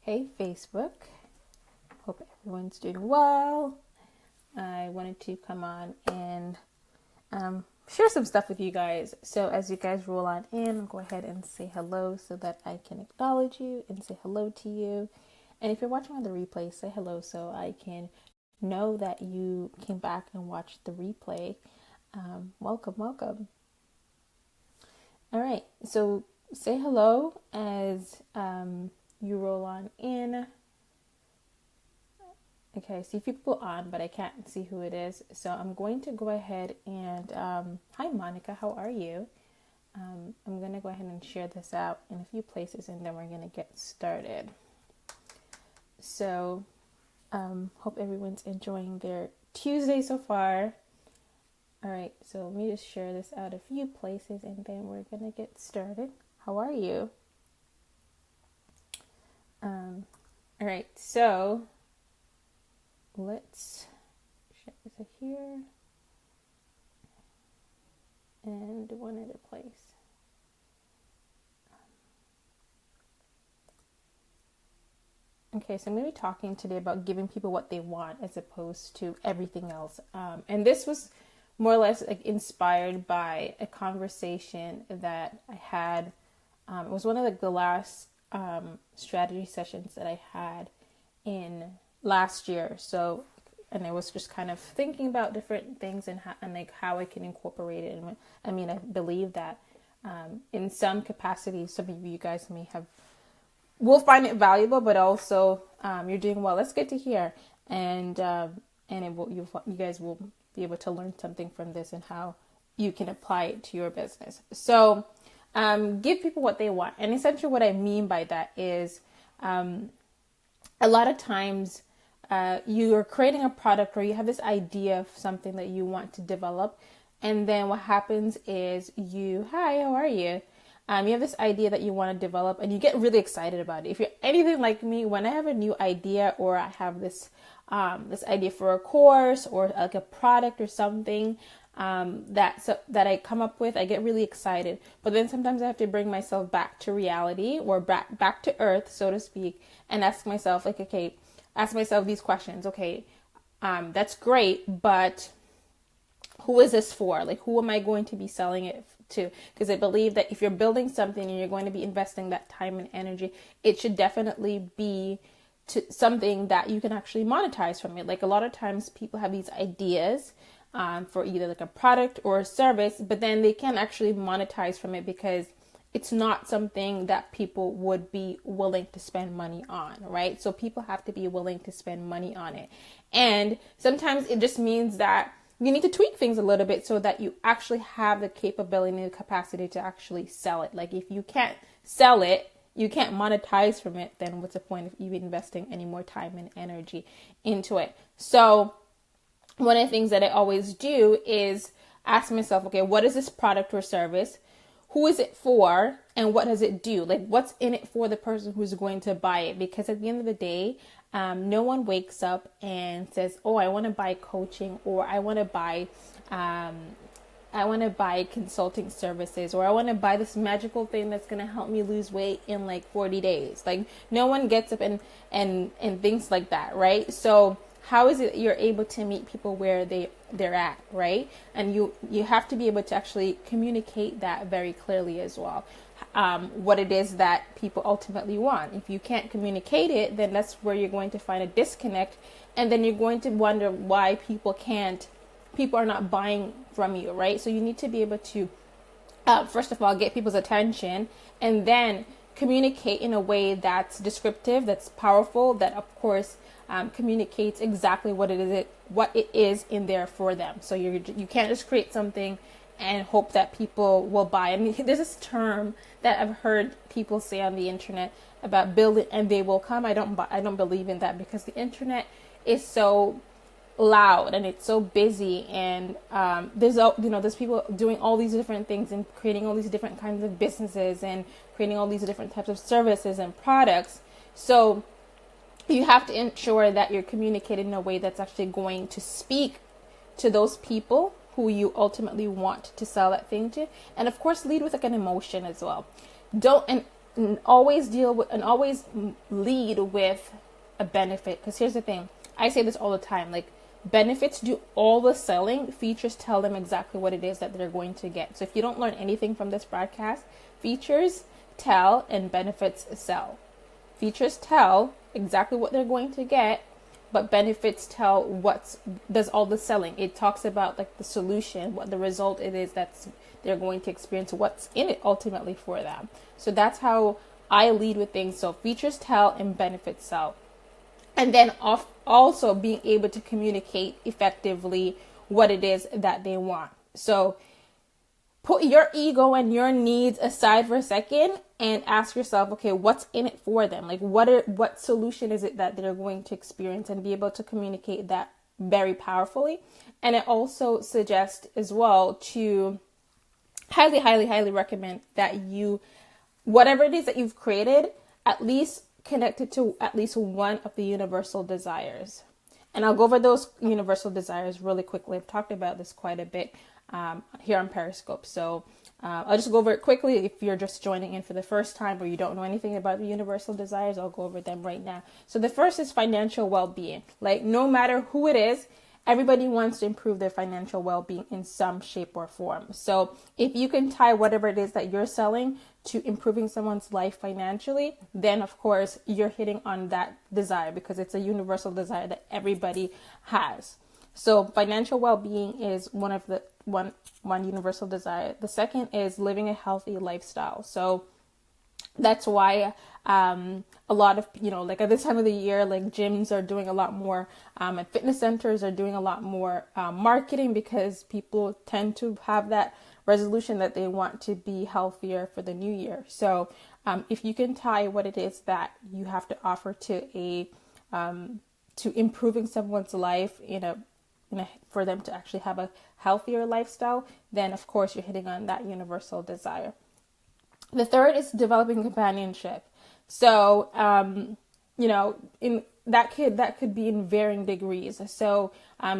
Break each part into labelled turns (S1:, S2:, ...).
S1: Hey Facebook, hope everyone's doing well. I wanted to come on and share some stuff with you guys. So as you guys roll on in, go ahead and say hello so that I can acknowledge you and say hello to you. And if you're watching on the replay, say hello so I can know that you came back and watched the replay. Welcome. All right, so say hello as you roll on in. Okay, I see people on, but I can't see who it is. So I'm going to go ahead and, hi Monica, how are you? I'm going to go ahead and share this out in a few places and then we're going to get started. So, hope everyone's enjoying their Tuesday so far. All right, so let me just share this out a few places and then we're going to get started. How are you? All right, so let's share this here and one other place. Okay, so I'm going to be talking today about giving people what they want as opposed to everything else. And this was more or less like inspired by a conversation that I had. It was one of the last strategy sessions that I had in last year. So, and I was just kind of thinking about different things and how I can incorporate it. And I mean, I believe that in some capacity, some of you guys will find it valuable, but also you're doing well. That's good to hear. And you guys will be able to learn something from this and how you can apply it to your business. So give people what they want. And essentially what I mean by that is a lot of times you are creating a product or you have this idea of something that you want to develop. And then what happens is hi, how are you? You have this idea that you want to develop and you get really excited about it. If you're anything like me, when I have a new idea or I have this idea for a course or like a product or something that I come up with, I get really excited. But then sometimes I have to bring myself back to reality or back to earth, so to speak, and ask myself these questions. Okay, that's great, but who is this for? Like, who am I going to be selling it to? Because I believe that if you're building something and you're going to be investing that time and energy, it should definitely be to something that you can actually monetize from it. Like a lot of times people have these ideas for either like a product or a service, but then they can't actually monetize from it because it's not something that people would be willing to spend money on, right? So people have to be willing to spend money on it. And sometimes it just means that you need to tweak things a little bit so that you actually have the capability and the capacity to actually sell it. Like if you can't sell it, you can't monetize from it, then what's the point of even investing any more time and energy into it? So one of the things that I always do is ask myself, okay, what is this product or service? Who is it for? And what does it do? Like what's in it for the person who's going to buy it? Because at the end of the day, no one wakes up and says, oh, I want to buy coaching, or I want to buy consulting services, or I want to buy this magical thing that's going to help me lose weight in like 40 days. Like no one gets up and thinks like that, right? So how is it you're able to meet people where they're at, right? And you have to be able to actually communicate that very clearly as well. What it is that people ultimately want. If you can't communicate it, then that's where you're going to find a disconnect, and then you're going to wonder why people are not buying from you, right? So you need to be able to, first of all, get people's attention, and then communicate in a way that's descriptive, that's powerful, that of course communicates exactly what it is in there for them. So you can't just create something and hope that people will buy. I mean, there's this term that I've heard people say on the internet about build it and they will come. I don't believe in that, because the internet is so loud and it's so busy, and there's people doing all these different things and creating all these different kinds of businesses and creating all these different types of services and products. So you have to ensure that you're communicating in a way that's actually going to speak to those people who you ultimately want to sell that thing to. And of course, lead with like an emotion as well. always deal with and always lead with a benefit. Because here's the thing, I say this all the time, like, benefits do all the selling, features tell them exactly what it is that they're going to get. So if you don't learn anything from this broadcast, features tell and benefits sell. Features tell exactly what they're going to get, but benefits tell what does all the selling. It talks about like the solution, what the result it is that's they're going to experience, what's in it ultimately for them. So that's how I lead with things. So features tell and benefits sell. And then also being able to communicate effectively what it is that they want. So put your ego and your needs aside for a second and ask yourself, okay, what's in it for them? Like, what solution is it that they're going to experience, and be able to communicate that very powerfully. And I also suggest as well to highly, highly, highly recommend that you, whatever it is that you've created, at least connect it to at least one of the universal desires. And I'll go over those universal desires really quickly. I've talked about this quite a bit here on Periscope. So I'll just go over it quickly. If you're just joining in for the first time or you don't know anything about the universal desires, I'll go over them right now. So the first is financial well-being. Like, no matter who it is, everybody wants to improve their financial well-being in some shape or form. So if you can tie whatever it is that you're selling to improving someone's life financially, then of course you're hitting on that desire, because it's a universal desire that everybody has. So financial well-being is one of the one universal desire. The second is living a healthy lifestyle. So that's why a lot of, like at this time of the year, like gyms are doing a lot more and fitness centers are doing a lot more marketing, because people tend to have that resolution that they want to be healthier for the new year. So if you can tie what it is that you have to offer to improving someone's life for them to actually have a healthier lifestyle, then of course you're hitting on that universal desire. The third is developing companionship. So, in that could be in varying degrees. So,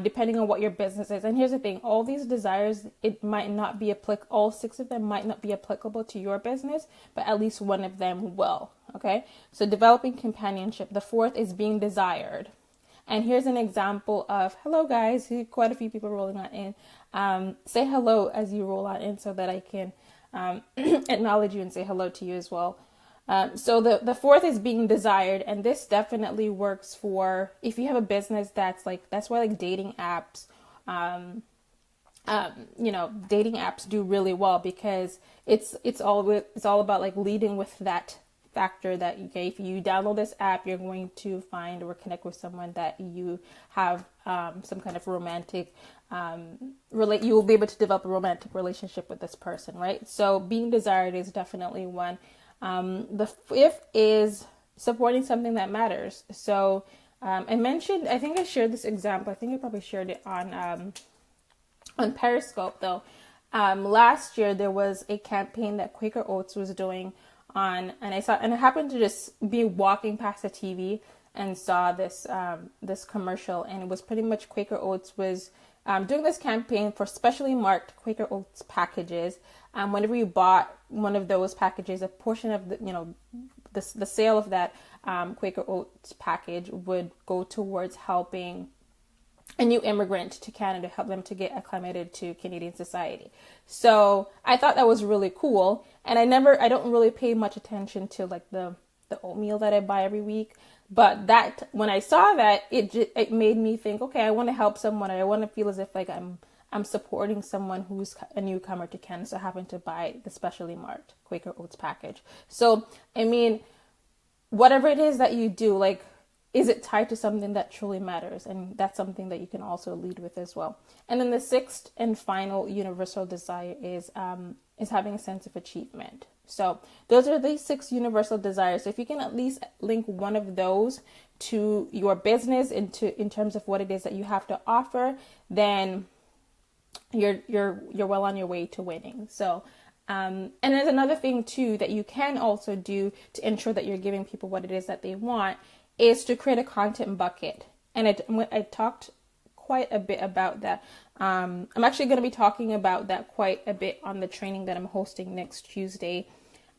S1: depending on what your business is. And here's the thing, all these desires, it might not be all 6 of them might not be applicable to your business, but at least one of them will. Okay. So developing companionship. The fourth is being desired. And here's an example of, hello guys, quite a few people rolling on in. Say hello as you roll on in so that I can acknowledge you and say hello to you as well. So the fourth is being desired, and this definitely works for if you have a business that's why like dating apps, dating apps do really well, because it's all about like leading with that factor that, okay, if you download this app, you're going to find or connect with someone that you have some kind of romantic you will be able to develop a romantic relationship with this person, right? So being desired is definitely one. The fifth is supporting something that matters. So I think I shared this example. I think I probably shared it on Periscope though. Last year there was a campaign that Quaker Oats was doing and I happened to just be walking past the TV and saw this commercial, and it was pretty much Quaker Oats was doing this campaign for specially marked Quaker Oats packages. Whenever you bought one of those packages, a portion of the sale of that Quaker Oats package would go towards helping a new immigrant to Canada, help them to get acclimated to Canadian society. So I thought that was really cool. And I don't really pay much attention to like the oatmeal that I buy every week. But that, when I saw that, it made me think, okay, I want to help someone. I want to feel as if like I'm supporting someone who's a newcomer to Canada. So I happen to buy the specially marked Quaker Oats package. So, I mean, whatever it is that you do, like, is it tied to something that truly matters? And that's something that you can also lead with as well. And then the sixth and final universal desire is having a sense of achievement. So those are the 6 universal desires. So if you can at least link one of those to your business in terms of what it is that you have to offer, then you're well on your way to winning. So and there's another thing too that you can also do to ensure that you're giving people what it is that they want, is to create a content bucket. And I talked quite a bit about that. I'm actually going to be talking about that quite a bit on the training that I'm hosting next Tuesday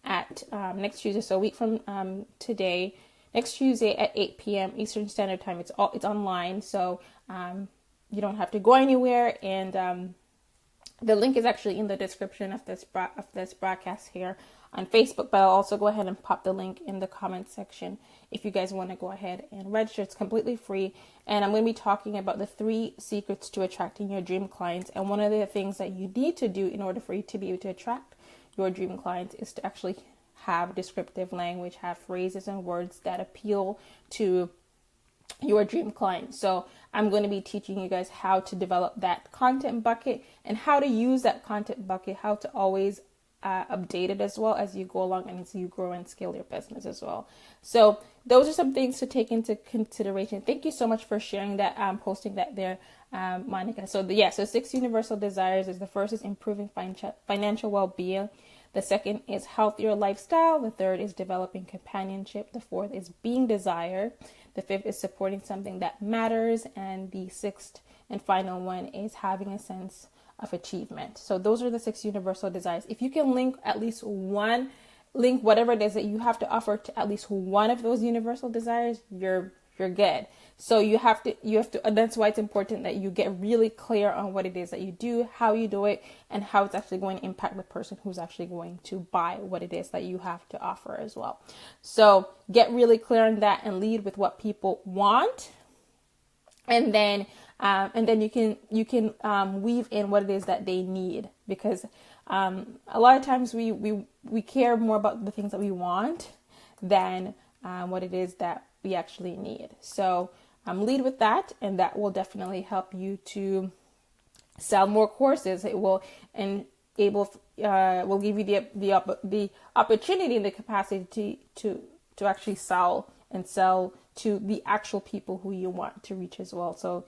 S1: at next Tuesday, so a week from today, next Tuesday at 8 p.m. Eastern Standard Time. It's online, so you don't have to go anywhere, and the link is actually in the description of this broadcast here on Facebook, but I'll also go ahead and pop the link in the comment section if you guys want to go ahead and register. It's completely free, and I'm going to be talking about the 3 secrets to attracting your dream clients. And one of the things that you need to do in order for you to be able to attract your dream clients is to actually have descriptive language, have phrases and words that appeal to your dream client. So I'm going to be teaching you guys how to develop that content bucket and how to use that content bucket, how to always update it as well as you go along and as you grow and scale your business as well. So those are some things to take into consideration. Thank you so much for sharing that, posting that there, Monica. So 6 universal desires is: the first is improving financial well-being. The second is healthier lifestyle. The third is developing companionship. The fourth is being desired. The fifth is supporting something that matters. And the sixth and final one is having a sense of achievement. So those are the 6 universal desires. If you can link whatever it is that you have to offer to at least one of those universal desires, you're good. So you have to, and that's why it's important that you get really clear on what it is that you do, how you do it, and how it's actually going to impact the person who's actually going to buy what it is that you have to offer as well. So get really clear on that and lead with what people want. And then you can weave in what it is that they need, because a lot of times we care more about the things that we want than what it is that we actually need. So lead with that, and that will definitely help you to sell more courses. It will will give you the opportunity and the capacity to actually sell to the actual people who you want to reach as well. So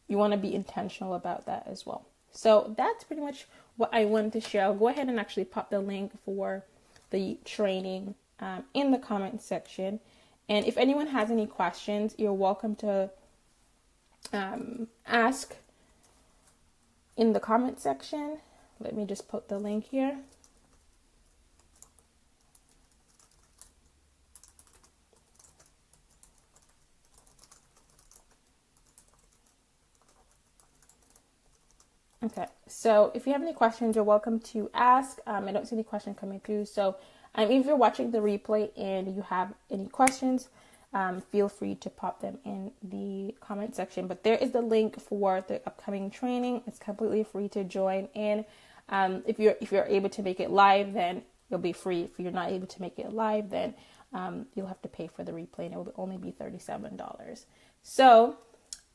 S1: you want to be intentional about that as well. So that's pretty much what I wanted to share. I'll go ahead and actually pop the link for the training in the comment section. And if anyone has any questions, you're welcome to ask in the comment section. Let me just put the link here. Okay, so if you have any questions, you're welcome to ask. I don't see any question coming through. So if you're watching the replay and you have any questions, feel free to pop them in the comment section. But there is the link for the upcoming training. It's completely free to join in. If you're able to make it live, then it'll be free. If you're not able to make it live, then you'll have to pay for the replay, and it will only be $37. So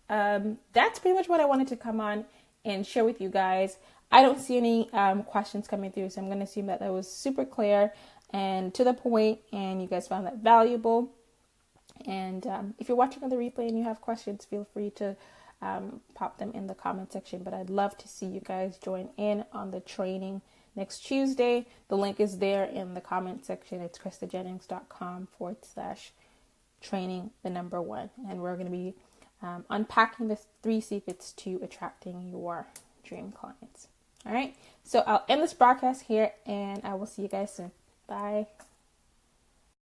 S1: that's pretty much what I wanted to come on and share with you guys. I don't see any questions coming through, so I'm going to assume that was super clear and to the point, and you guys found that valuable. And if you're watching on the replay and you have questions, feel free to pop them in the comment section. But I'd love to see you guys join in on the training next Tuesday. The link is there in the comment section. It's kristajennings.com/training, the number 1. And we're going to be unpacking the 3 secrets to attracting your dream clients. All right. So I'll end this broadcast here, and I will see you guys soon. Bye.